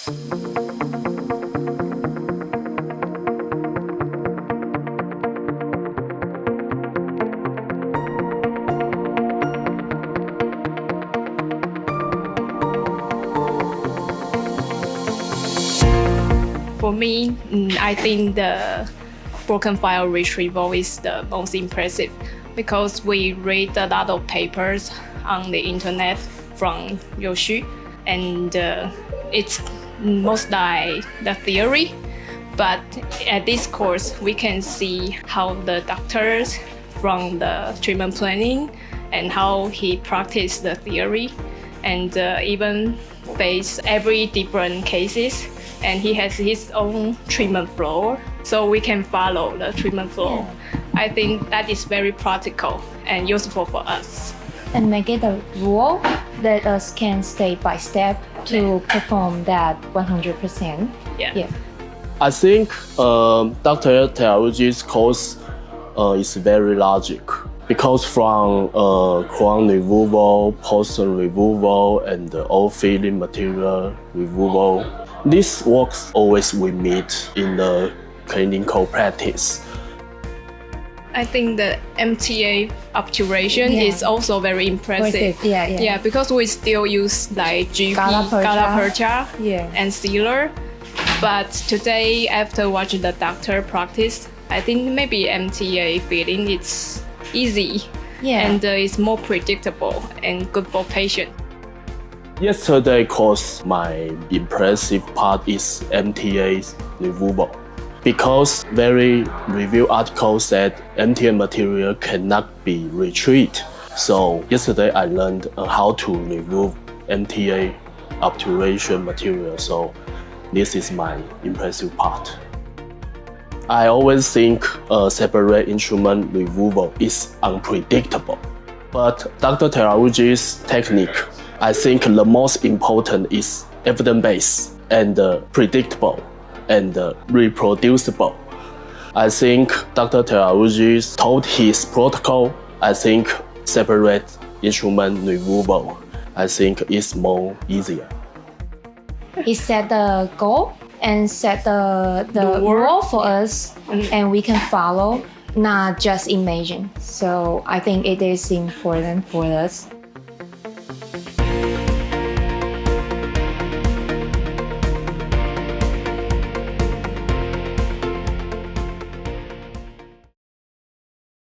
For me, I think the broken file retrieval is the most impressive because we read a lot of papers on the internet from Yoshi, and it's most like the theory. But at this course, we can see how the doctors from the treatment planning and how he practiced the theory, and even face every different cases. And he has his own treatment flow, so we can follow the treatment flow. Yeah. I think that is very practical and useful for us. And make it a rule that us can step by step to perform that 100%. Yeah. I think Dr. Terauchi's course is very logic because from crown removal, porcelain removal, and all filling material removal, these works always we meet in the clinical practice. I think the MTA obturation is also very impressive. Yeah, because we still use like GP, Gutta-percha, and sealer. But today, after watching the doctor practice, I think maybe MTA filling it's easy and it's more predictable and good for patient. Yesterday course, my impressive part is MTA removal. Because very review article said MTA material cannot be retrieved. So yesterday I learned how to remove MTA obturation material. So this is my impressive part. I always think separate instrument removal is unpredictable. But Dr. Terauchi's technique, I think the most important is evidence-based and predictable and reproducible. I think Dr. Terauchi taught his protocol. I think separate instrument removal, I think is more easier. He set the goal and set the rule for us, and we can follow, not just imagine. So I think it is important for us